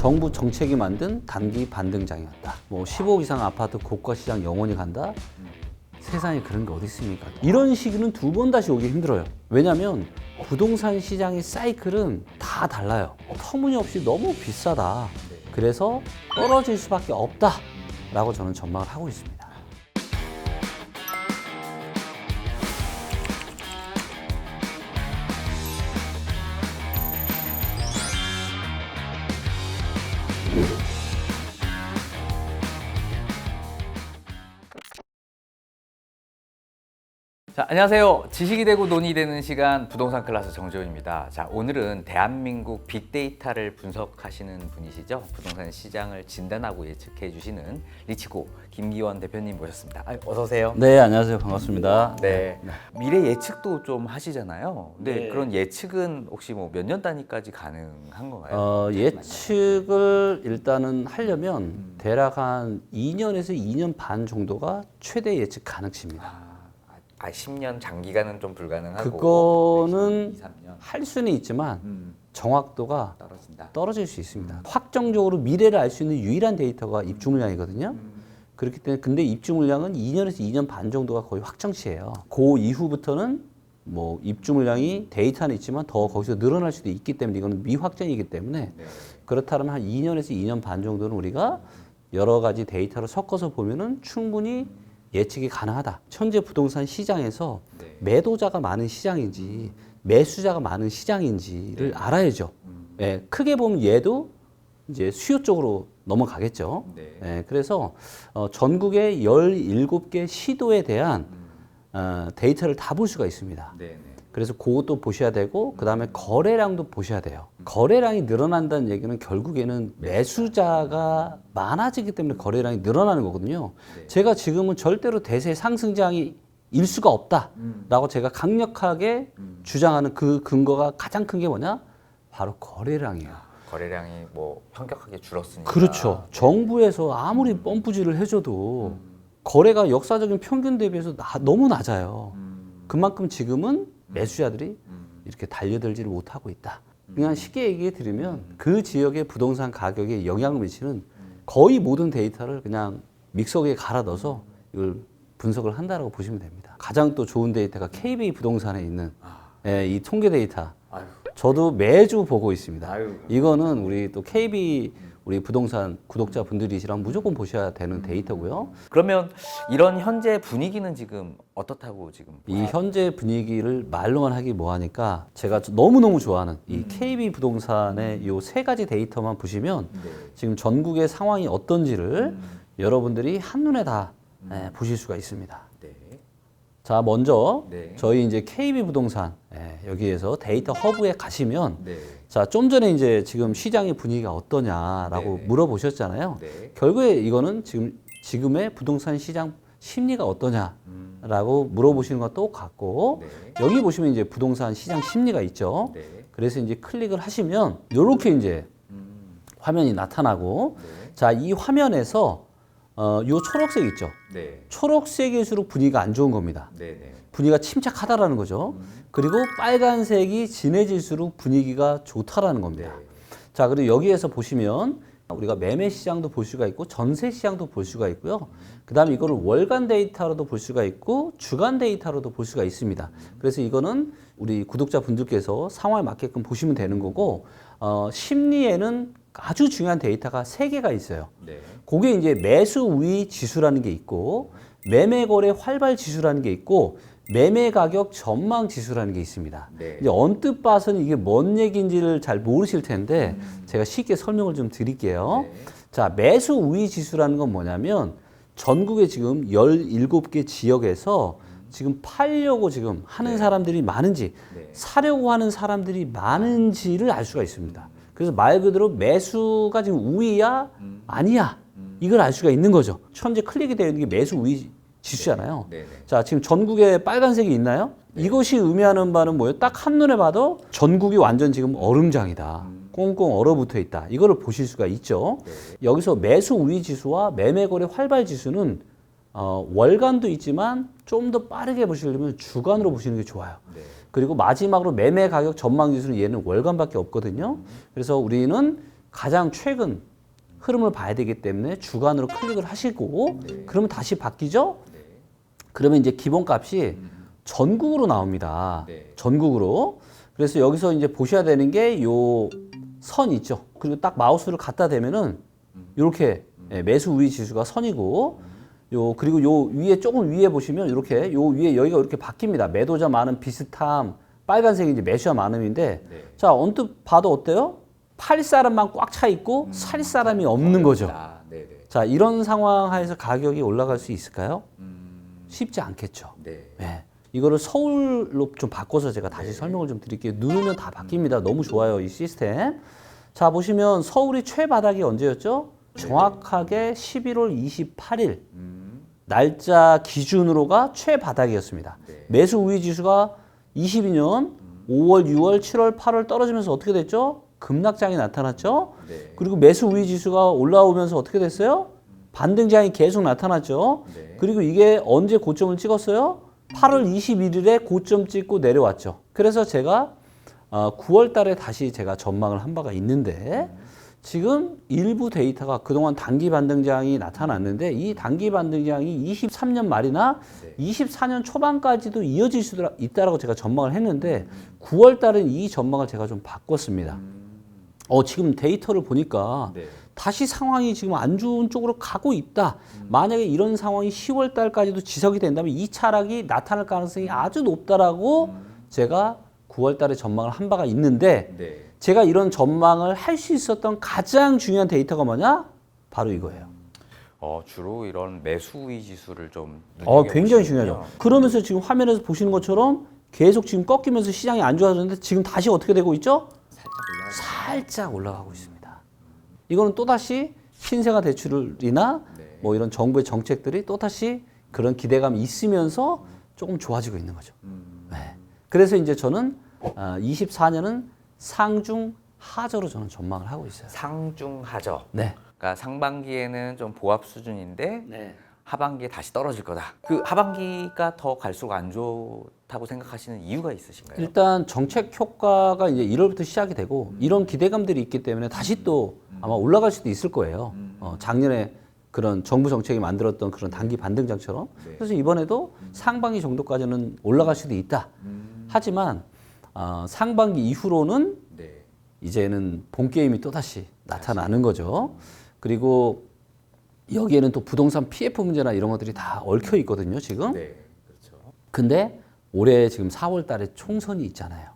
정부 정책이 만든 단기 반등장이었다. 뭐 15억 이상 아파트 고가 시장 영원히 간다. 세상에 그런 게 어디 있습니까? 이런 시기는 두 번 다시 오기 힘들어요. 왜냐하면 부동산 시장의 사이클은 다 달라요. 터무니없이 너무 비싸다. 그래서 떨어질 수밖에 없다라고 저는 전망을 하고 있습니다. 자, 안녕하세요. 지식이 되고 돈이 되는 시간 부동산 클래스 정재훈입니다. 자, 오늘은 대한민국 빅데이터를 분석하시는 분이시죠. 부동산 시장을 진단하고 예측해 주시는 리치고 김기원 대표님 모셨습니다. 어서 오세요. 네, 안녕하세요. 반갑습니다. 네. 미래 예측도 좀 하시잖아요. 근데 네. 그런 예측은 혹시 뭐 몇 년 단위까지 가능한 건가요? 예측을 일단은 하려면 대략 한 2년에서 2년 반 정도가 최대 예측 가능치입니다. 10년 장기간은 좀 불가능하고 그거는 2, 3년 할 수는 있지만 정확도가 떨어진다. 떨어질 수 있습니다. 확정적으로 미래를 알 수 있는 유일한 데이터가 입주 물량이거든요. 그렇기 때문에 근데 입주 물량은 2년에서 2년 반 정도가 거의 확정치예요. 그 이후부터는 뭐 입주 물량이 데이터는 있지만 더 거기서 늘어날 수도 있기 때문에 이거는 미확정이기 때문에 그렇다면 한 2년에서 2년 반 정도는 우리가 여러 가지 데이터를 섞어서 보면은 충분히 예측이 가능하다. 현재 부동산 시장에서 매도자가 많은 시장인지 매수자가 많은 시장인지를 알아야죠. 예, 크게 보면 얘도 이제 수요 쪽으로 넘어가겠죠. 예, 그래서 전국의 17개 시도에 대한 데이터를 다 볼 수가 있습니다. 그래서 그것도 보셔야 되고 그 다음에 거래량도 보셔야 돼요. 거래량이 늘어난다는 얘기는 결국에는 매수자가 많아지기 때문에 거래량이 늘어나는 거거든요. 제가 지금은 절대로 대세 상승장이 일 수가 없다라고 제가 강력하게 주장하는 그 근거가 가장 큰 게 뭐냐? 바로 거래량이에요. 거래량이 뭐 현격하게 줄었으니까. 그렇죠. 정부에서 아무리 펌프질을 해줘도 거래가 역사적인 평균 대비해서 너무 낮아요. 그만큼 지금은 매수자들이 이렇게 달려들지를 못하고 있다. 그냥 쉽게 얘기해 드리면 그 지역의 부동산 가격에 영향을 미치는 거의 모든 데이터를 그냥 믹서기에 갈아 넣어서 이걸 분석을 한다라고 보시면 됩니다. 가장 또 좋은 데이터가 KB 부동산에 있는 이 통계 데이터. 저도 매주 보고 있습니다. 이거는 우리 또 KB 우리 부동산 구독자분들이시라면 무조건 보셔야 되는 데이터고요. 그러면 이런 현재 분위기는 지금 어떻다고 지금? 이 현재 분위기를 말로만 하기 뭐하니까 제가 너무너무 좋아하는 이 KB 부동산의 이 세 가지 데이터만 보시면 지금 전국의 상황이 어떤지를 여러분들이 한눈에 다 보실 수가 있습니다. 자, 먼저 저희 이제 KB 부동산 여기에서 데이터 허브에 가시면 자, 좀 전에 이제 지금 시장의 분위기가 어떠냐라고 물어보셨잖아요. 결국에 이거는 지금의 부동산 시장 심리가 어떠냐라고 물어보시는 것과 똑같고 여기 보시면 이제 부동산 시장 심리가 있죠. 그래서 이제 클릭을 하시면 이렇게 이제 화면이 나타나고 자, 이 화면에서 요 초록색 있죠. 초록색일수록 분위기가 안 좋은 겁니다. 분위기가 침착하다라는 거죠. 그리고 빨간색이 진해질수록 분위기가 좋다라는 겁니다. 자, 그리고 여기에서 보시면 우리가 매매 시장도 볼 수가 있고 전세 시장도 볼 수가 있고요. 그 다음에 이거를 월간 데이터로도 볼 수가 있고 주간 데이터로도 볼 수가 있습니다. 그래서 이거는 우리 구독자분들께서 상황에 맞게끔 보시면 되는 거고 심리에는 아주 중요한 데이터가 3개가 있어요. 그게 이제 매수 우위 지수라는 게 있고 매매 거래 활발 지수라는 게 있고 매매 가격 전망 지수라는 게 있습니다. 이제 언뜻 봐서는 이게 뭔 얘기인지를 잘 모르실 텐데 제가 쉽게 설명을 좀 드릴게요. 자, 매수 우위 지수라는 건 뭐냐면 전국에 지금 17개 지역에서 지금 팔려고 지금 하는 사람들이 많은지 사려고 하는 사람들이 많은지를 알 수가 있습니다. 그래서 말 그대로 매수가 지금 우위야 아니야 이걸 알 수가 있는 거죠. 현재 클릭이 되어 있는 게 매수 우위 지수잖아요. 자, 지금 전국에 빨간색이 있나요? 이것이 의미하는 바는 뭐예요? 딱 한눈에 봐도 전국이 완전 지금 얼음장이다. 꽁꽁 얼어붙어 있다. 이거를 보실 수가 있죠. 여기서 매수 우위 지수와 매매 거래 활발 지수는 월간도 있지만 좀 더 빠르게 보시려면 주간으로 보시는 게 좋아요. 그리고 마지막으로 매매 가격 전망 지수는 얘는 월간밖에 없거든요. 그래서 우리는 가장 최근 흐름을 봐야 되기 때문에 주간으로 클릭을 하시고 그러면 다시 바뀌죠? 그러면 이제 기본값이 전국으로 나옵니다. 전국으로. 그래서 여기서 이제 보셔야 되는 게 요 선 있죠. 그리고 딱 마우스를 갖다 대면은 이렇게 매수 우위 지수가 선이고 요 그리고 요 위에 조금 위에 보시면 이렇게 요 위에 여기가 이렇게 바뀝니다. 매도자 많음 비슷함 빨간색이 이제 매수자 많음인데 자 언뜻 봐도 어때요? 팔 사람만 꽉 차 있고 살 사람이 없는 거죠. 자 이런 상황 하에서 가격이 올라갈 수 있을까요? 쉽지 않겠죠. 네. 이거를 서울로 좀 바꿔서 제가 다시 설명을 좀 드릴게요. 누르면 다 바뀝니다. 너무 좋아요, 이 시스템. 자, 보시면 서울이 최바닥이 언제였죠? 정확하게 11월 28일 날짜 기준으로가 최바닥이었습니다. 매수 우위 지수가 22년 5월, 6월, 7월, 8월 떨어지면서 어떻게 됐죠? 급락장이 나타났죠? 그리고 매수 우위 지수가 올라오면서 어떻게 됐어요? 반등장이 계속 나타났죠? 그리고 이게 언제 고점을 찍었어요? 8월 21일에 고점 찍고 내려왔죠. 그래서 제가 9월 달에 다시 제가 전망을 한 바가 있는데 지금 일부 데이터가 그동안 단기 반등장이 나타났는데 이 단기 반등장이 23년 말이나 24년 초반까지도 이어질 수 있다라고 제가 전망을 했는데 9월 달은 이 전망을 제가 좀 바꿨습니다. 지금 데이터를 보니까 다시 상황이 지금 안 좋은 쪽으로 가고 있다. 만약에 이런 상황이 10월 달까지도 지속이 된다면 이 차락이 나타날 가능성이 아주 높다라고 제가 9월 달에 전망을 한 바가 있는데 제가 이런 전망을 할 수 있었던 가장 중요한 데이터가 뭐냐? 바로 이거예요. 주로 이런 매수 우위 지수를 좀 굉장히 중요하죠. 그러면서 지금 화면에서 보시는 것처럼 계속 지금 꺾이면서 시장이 안 좋아졌는데 지금 다시 어떻게 되고 있죠? 살짝 올라가고 있습니다. 이거는 또다시 신생아 대출이나 뭐 이런 정부의 정책들이 또다시 그런 기대감이 있으면서 조금 좋아지고 있는 거죠. 네. 그래서 이제 저는 24년은 상중하저로 저는 전망을 하고 있어요. 상중하저. 네. 그러니까 상반기에는 좀 보합 수준인데 하반기에 다시 떨어질 거다. 그 하반기가 더 갈수록 안 좋다고 생각하시는 이유가 있으신가요? 일단 정책 효과가 이제 1월부터 시작이 되고 이런 기대감들이 있기 때문에 다시 또 아마 올라갈 수도 있을 거예요. 작년에 그런 정부 정책이 만들었던 그런 단기 반등장처럼. 그래서 이번에도 상반기 정도까지는 올라갈 수도 있다. 하지만 상반기 이후로는 이제는 본 게임이 또다시 나타나는 거죠. 그리고 여기에는 또 부동산 PF 문제나 이런 것들이 다 얽혀 있거든요, 지금. 근데 올해 지금 4월 달에 총선이 있잖아요.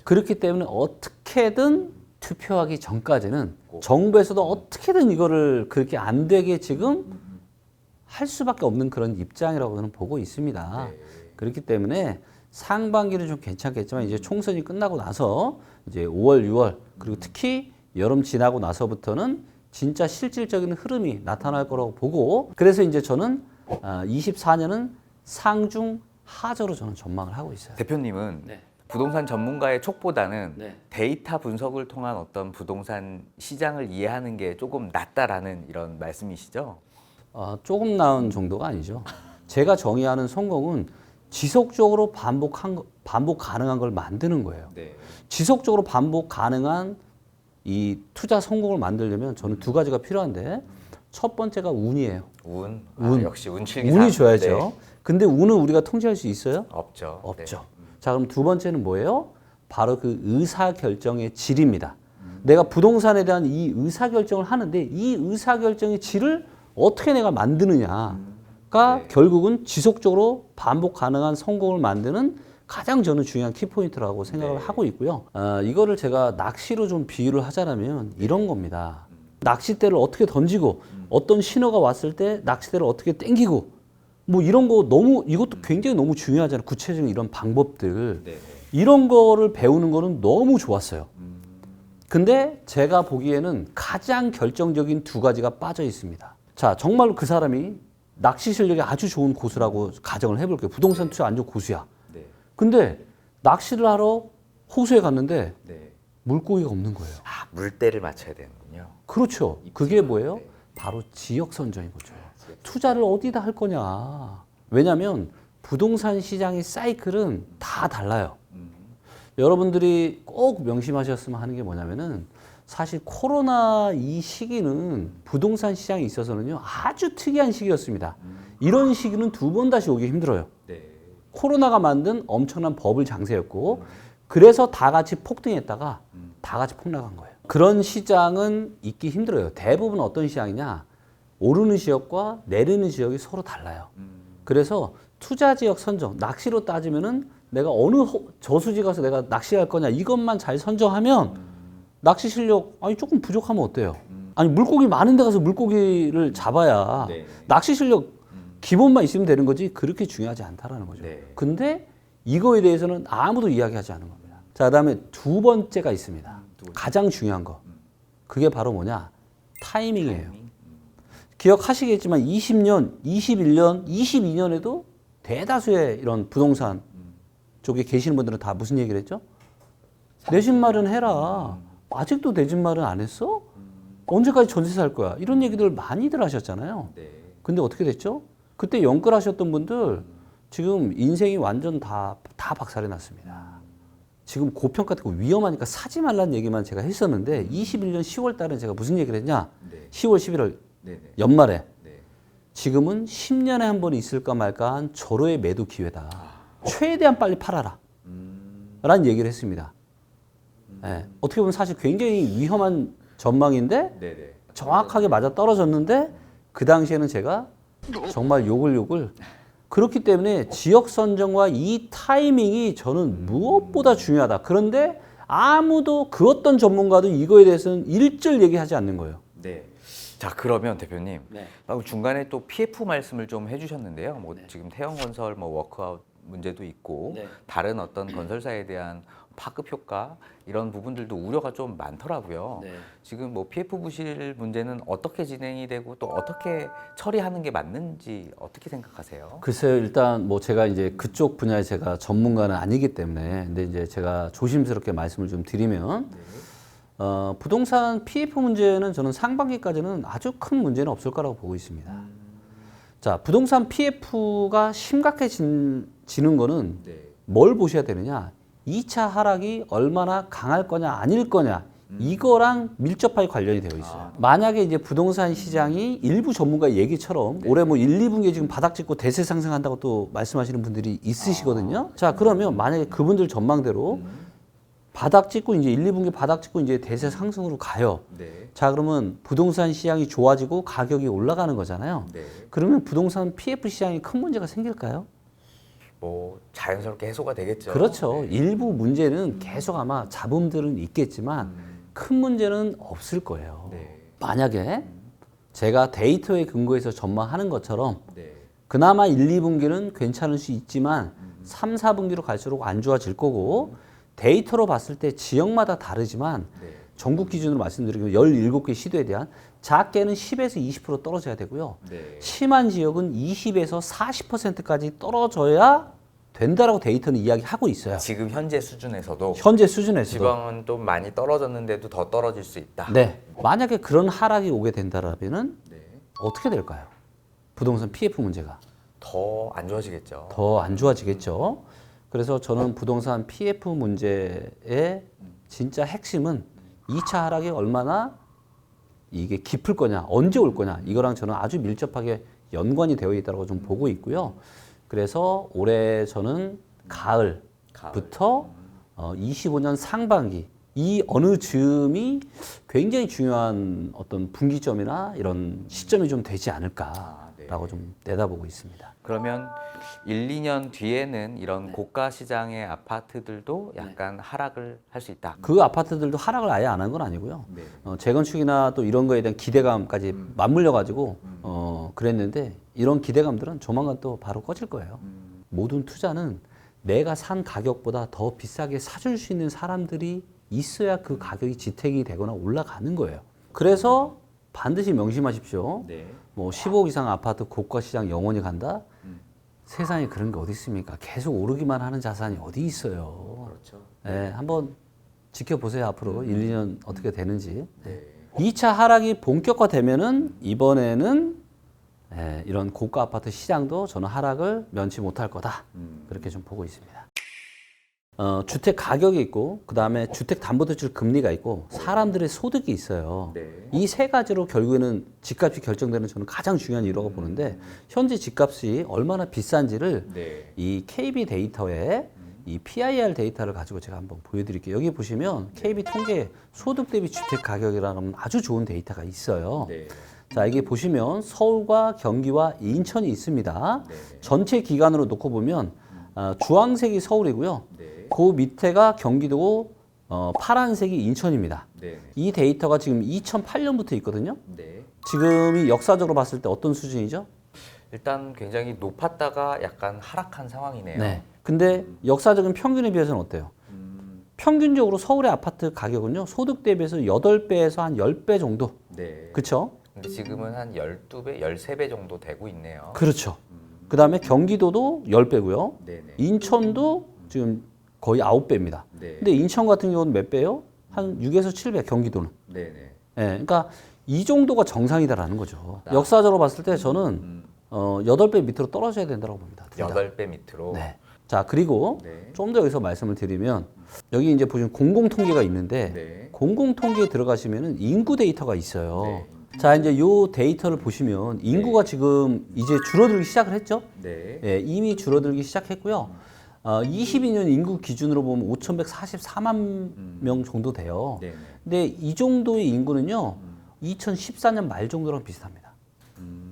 그렇기 때문에 어떻게든 투표하기 전까지는 정부에서도 어떻게든 이거를 그렇게 안 되게 지금 할 수밖에 없는 그런 입장이라고 저는 보고 있습니다. 그렇기 때문에 상반기는 좀 괜찮겠지만 이제 총선이 끝나고 나서 이제 5월, 6월 그리고 특히 여름 지나고 나서부터는 진짜 실질적인 흐름이 나타날 거라고 보고 그래서 이제 저는 24년은 상중하저로 저는 전망을 하고 있어요. 대표님은 부동산 전문가의 촉보다는 데이터 분석을 통한 어떤 부동산 시장을 이해하는 게 조금 낫다라는 이런 말씀이시죠? 조금 나은 정도가 아니죠. 제가 정의하는 성공은 지속적으로 반복 가능한 걸 만드는 거예요. 지속적으로 반복 가능한 이 투자 성공을 만들려면 저는 두 가지가 필요한데 첫 번째가 운이에요. 운? 운. 역시 운칠기상. 운이 좋아야죠. 근데 운은 우리가 통제할 수 있어요? 없죠. 없죠. 자, 그럼 두 번째는 뭐예요? 바로 그 의사결정의 질입니다. 내가 부동산에 대한 이 의사결정을 하는데 이 의사결정의 질을 어떻게 내가 만드느냐가 결국은 지속적으로 반복 가능한 성공을 만드는 가장 저는 중요한 키포인트라고 생각을 하고 있고요. 이거를 제가 낚시로 좀 비유를 하자면 이런 겁니다. 낚싯대를 어떻게 던지고 어떤 신호가 왔을 때 낚싯대를 어떻게 당기고 뭐 이런 거 이것도 굉장히 너무 중요하잖아요. 구체적인 이런 방법들. 이런 거를 배우는 거는 너무 좋았어요. 근데 제가 보기에는 가장 결정적인 두 가지가 빠져 있습니다. 자, 정말로 그 사람이 낚시 실력이 아주 좋은 고수라고 가정을 해볼게요. 부동산 투자 완전 고수야. 근데 낚시를 하러 호수에 갔는데 물고기가 없는 거예요. 물때를 맞춰야 되는군요. 그렇죠. 그게 뭐예요? 바로 지역 선정인 거죠. 투자를 어디다 할 거냐. 왜냐하면 부동산 시장의 사이클은 다 달라요. 여러분들이 꼭 명심하셨으면 하는 게 뭐냐면은 사실 코로나 이 시기는 부동산 시장에 있어서는요 아주 특이한 시기였습니다. 이런 시기는 두 번 다시 오기 힘들어요. 네. 코로나가 만든 엄청난 버블 장세였고 그래서 다 같이 폭등했다가 다 같이 폭락한 거예요. 그런 시장은 있기 힘들어요. 대부분 어떤 시장이냐 오르는 지역과 내리는 지역이 서로 달라요. 그래서 투자 지역 선정, 낚시로 따지면은 내가 어느 저수지 가서 내가 낚시할 거냐 이것만 잘 선정하면 낚시 실력 아니 조금 부족하면 어때요? 아니 물고기 많은 데 가서 물고기를 잡아야 네. 낚시 실력 기본만 있으면 되는 거지 그렇게 중요하지 않다라는 거죠. 네. 근데 이거에 대해서는 아무도 이야기하지 않은 겁니다. 자, 그다음에 두 번째가 있습니다. 가장 중요한 거. 그게 바로 뭐냐? 타이밍이에요. 기억하시겠지만 20년, 21년, 22년에도 대다수의 이런 부동산 쪽에 계시는 분들은 다 무슨 얘기를 했죠? 내 집 마련해라. 아직도 내 집 마련 안 했어? 언제까지 전세 살 거야? 이런 얘기들 많이들 하셨잖아요. 네. 근데 어떻게 됐죠? 그때 연끌하셨던 분들 지금 인생이 완전 다 박살이 났습니다. 지금 고평가되고 위험하니까 사지 말라는 얘기만 제가 했었는데 21년 10월 달에 제가 무슨 얘기를 했냐? 네. 10월, 11월 네. 연말에 네. 지금은 10년에 한 번 있을까 말까 한 절호의 매도 기회다. 최대한 빨리 팔아라. 라는 얘기를 했습니다. 예, 어떻게 보면 사실 굉장히 위험한 전망인데 네. 네. 정확하게 맞아 떨어졌는데 그 당시에는 제가 정말 욕을 그렇기 때문에 지역 선정과 이 타이밍이 저는 무엇보다 중요하다. 그런데 아무도 그 어떤 전문가도 이거에 대해서는 일절 얘기하지 않는 거예요. 네. 자 그러면 대표님, 네. 방금 중간에 또 PF 말씀을 좀 해주셨는데요. 뭐 네. 지금 태형건설 뭐 워크아웃 문제도 있고 네. 다른 어떤 건설사에 대한 파급 효과 이런 부분들도 우려가 좀 많더라고요. 네. 지금 뭐 PF 부실 문제는 어떻게 진행이 되고 또 어떻게 처리하는 게 맞는지 어떻게 생각하세요? 글쎄요, 일단 뭐 제가 이제 그쪽 분야에 제가 전문가는 아니기 때문에 근데 이제 제가 조심스럽게 말씀을 좀 드리면 부동산 PF 문제는 저는 상반기까지는 아주 큰 문제는 없을 거라고 보고 있습니다. 자, 부동산 PF가 심각해지는 거는 네. 뭘 보셔야 되느냐? 2차 하락이 얼마나 강할 거냐, 아닐 거냐, 이거랑 밀접하게 관련이 되어 있어요. 만약에 이제 부동산 시장이 일부 전문가 얘기처럼 올해 뭐 1, 2분기에 지금 바닥 찍고 대세 상승한다고 또 말씀하시는 분들이 있으시거든요. 자, 그러면 만약에 그분들 전망대로 바닥 찍고 이제 1, 2분기 바닥 찍고 이제 대세 상승으로 가요. 네. 자, 그러면 부동산 시장이 좋아지고 가격이 올라가는 거잖아요. 네. 그러면 부동산 PF 시장에 큰 문제가 생길까요? 뭐 자연스럽게 해소가 되겠죠. 그렇죠. 네. 일부 문제는 계속 아마 잡음들은 있겠지만 큰 문제는 없을 거예요. 네. 만약에 제가 데이터에 근거해서 전망하는 것처럼 네. 그나마 1, 2분기는 괜찮을 수 있지만 3, 4분기로 갈수록 안 좋아질 거고 데이터로 봤을 때 지역마다 다르지만 네. 전국 기준으로 말씀드리면 17개 시도에 대한 작게는 10에서 20% 떨어져야 되고요. 네. 심한 지역은 20에서 40%까지 떨어져야 된다라고 데이터는 이야기하고 있어요. 지금 현재 수준에서도 현재 수준에서도. 지방은 또 많이 떨어졌는데도 더 떨어질 수 있다. 네. 만약에 그런 하락이 오게 된다라면은 네. 어떻게 될까요? 부동산 PF 문제가 더 안 좋아지겠죠. 더 안 좋아지겠죠. 그래서 저는 부동산 PF 문제의 진짜 핵심은 2차 하락이 얼마나 이게 깊을 거냐, 언제 올 거냐, 이거랑 저는 아주 밀접하게 연관이 되어 있다고 좀 보고 있고요. 그래서 올해 저는 가을부터 25년 상반기 이 어느 즈음이 굉장히 중요한 어떤 분기점이나 이런 시점이 좀 되지 않을까라고 좀 내다보고 있습니다. 그러면 1, 2년 뒤에는 이런 고가 시장의 아파트들도 약간 하락을 할 수 있다. 그 아파트들도 하락을 아예 안 한 건 아니고요. 네. 재건축이나 또 이런 거에 대한 기대감까지 맞물려 가지고 그랬는데 이런 기대감들은 조만간 또 바로 꺼질 거예요. 모든 투자는 내가 산 가격보다 더 비싸게 사줄 수 있는 사람들이 있어야 그 가격이 지탱이 되거나 올라가는 거예요. 그래서 반드시 명심하십시오. 네. 뭐 15억 이상 아파트 고가 시장 영원히 간다? 세상에 그런 게 어디 있습니까? 계속 오르기만 하는 자산이 어디 있어요. 그렇죠. 네, 한번 지켜보세요. 앞으로 1, 2년 어떻게 되는지. 네. 2차 하락이 본격화되면은 이번에는 이런 고가 아파트 시장도 저는 하락을 면치 못할 거다. 그렇게 좀 보고 있습니다. 주택 가격이 있고 그다음에 주택 담보대출 금리가 있고 사람들의 소득이 있어요. 네. 이 세 가지로 결국에는 집값이 결정되는 저는 가장 중요한 이유라고 보는데 현재 집값이 얼마나 비싼지를 네. 이 KB 데이터에 이 PIR 데이터를 가지고 제가 한번 보여드릴게요. 여기 보시면 KB 통계 소득 대비 주택 가격이라는 아주 좋은 데이터가 있어요. 네. 자, 이게 보시면 서울과 경기와 인천이 있습니다. 네. 전체 기간으로 놓고 보면 주황색이 서울이고요. 네. 그 밑에가 경기도고 파란색이 인천입니다. 네. 이 데이터가 지금 2008년부터 있거든요. 네. 지금이 역사적으로 봤을 때 어떤 수준이죠? 일단 굉장히 높았다가 약간 하락한 상황이네요. 네. 근데 역사적인 평균에 비해서는 어때요? 평균적으로 서울의 아파트 가격은요, 소득 대비해서 8배에서 한 10배 정도. 네. 그렇죠? 근데 지금은 한 12배, 13배 정도 되고 있네요. 그렇죠. 그 다음에 경기도도 10배고요. 네네. 인천도 지금 거의 9배입니다. 네. 근데 인천 같은 경우는 몇 배요? 한 6에서 7배, 경기도는. 네네. 예, 그러니까 이 정도가 정상이다라는 거죠. 역사적으로 봤을 때 저는 8배 밑으로 떨어져야 된다고 봅니다. 둘 다. 8배 밑으로. 네. 자, 그리고 네. 좀 더 여기서 말씀을 드리면 여기 이제 보시면 공공통계가 있는데 네. 공공통계에 들어가시면은 인구 데이터가 있어요. 네. 자, 이제 요 데이터를 보시면 인구가 지금 이제 줄어들기 시작을 했죠. 네. 예, 이미 줄어들기 시작했고요. 22년 인구 기준으로 보면 5,144만 명 정도 돼요. 네네. 근데 이 정도의 인구는요, 2014년 말 정도랑 비슷합니다.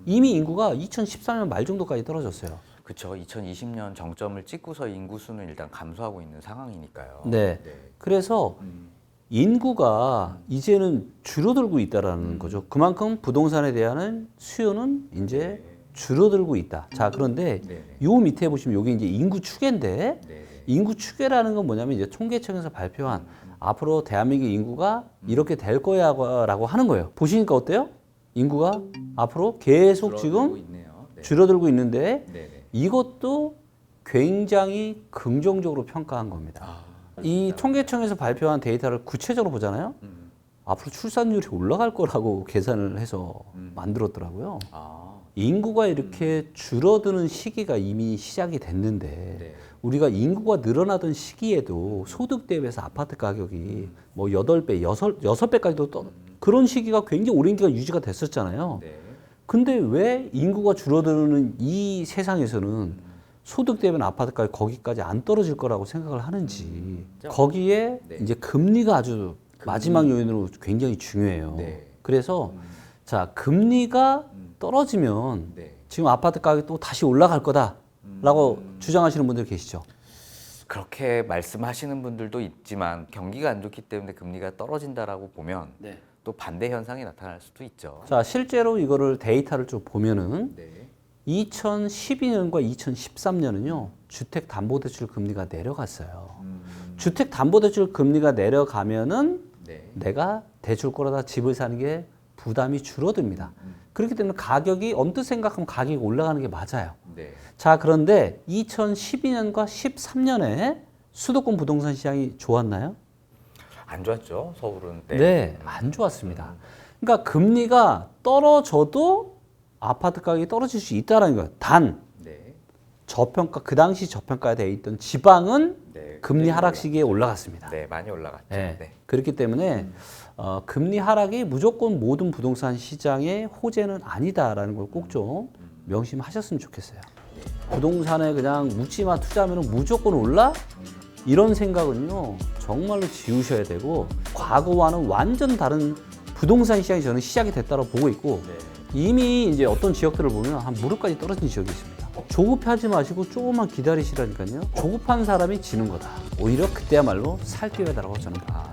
이미 인구가 2014년 말 정도까지 떨어졌어요. 그렇죠. 2020년 정점을 찍고서 인구 수는 일단 감소하고 있는 상황이니까요. 네. 그래서 인구가 이제는 줄어들고 있다라는 거죠. 그만큼 부동산에 대한 수요는 이제 줄어들고 있다. 자, 그런데 네네. 요 밑에 보시면 여기 이제 인구 추계인데 네. 인구 추계라는 건 뭐냐면 이제 통계청에서 발표한 앞으로 대한민국 인구가 이렇게 될 거야라고 하는 거예요. 보시니까 어때요? 인구가 앞으로 계속 줄어들고 지금 있네요. 네. 줄어들고 있는데 네네. 이것도 굉장히 긍정적으로 평가한 겁니다. 아, 이 통계청에서 발표한 데이터를 구체적으로 보잖아요. 앞으로 출산율이 올라갈 거라고 계산을 해서 만들었더라고요. 아, 인구가 이렇게 줄어드는 시기가 이미 시작이 됐는데 네. 우리가 인구가 늘어나던 시기에도 소득 대비해서 아파트 가격이 뭐 8배, 6배까지도 그런 시기가 굉장히 오랜 기간 유지가 됐었잖아요. 네. 근데 왜 인구가 줄어드는 이 세상에서는 소득 대비 아파트 가격 거기까지 안 떨어질 거라고 생각을 하는지 거기에 네. 이제 금리가 아주 마지막 요인으로 굉장히 중요해요. 네. 그래서 자, 금리가 떨어지면 네. 지금 아파트 가격이 또 다시 올라갈 거다라고 주장하시는 분들 계시죠. 그렇게 말씀하시는 분들도 있지만 경기가 안 좋기 때문에 금리가 떨어진다라고 보면 네. 또 반대 현상이 나타날 수도 있죠. 자, 실제로 이거를 데이터를 좀 보면은 네. 2012년과 2013년은요, 주택담보대출 금리가 내려갔어요. 주택담보대출 금리가 내려가면은 네. 내가 대출 끌어다 집을 사는 게 부담이 줄어듭니다. 그렇기 때문에 가격이 언뜻 생각하면 가격이 올라가는 게 맞아요. 네. 자, 그런데 2012년과 13년에 수도권 부동산 시장이 좋았나요? 안 좋았죠. 서울은. 네, 안 좋았습니다. 그러니까 금리가 떨어져도 아파트 가격이 떨어질 수 있다는 거예요. 단 네. 저평가 그 당시 저평가되어 있던 지방은 네. 금리 하락 시기에 올라갔습니다. 네, 많이 올라갔죠. 네. 네. 그렇기 때문에 금리 하락이 무조건 모든 부동산 시장의 호재는 아니다라는 걸 꼭 좀 명심하셨으면 좋겠어요. 부동산에 그냥 묻지마 투자하면 무조건 올라? 이런 생각은요 정말로 지우셔야 되고 과거와는 완전 다른 부동산 시장이 저는 시작이 됐다고 보고 있고 네. 이미 이제 어떤 지역들을 보면 한 무릎까지 떨어진 지역이 있습니다. 조급하지 마시고 조금만 기다리시라니까요. 조급한 사람이 지는 거다. 오히려 그때야말로 살 기회다라고 저는 봅니다.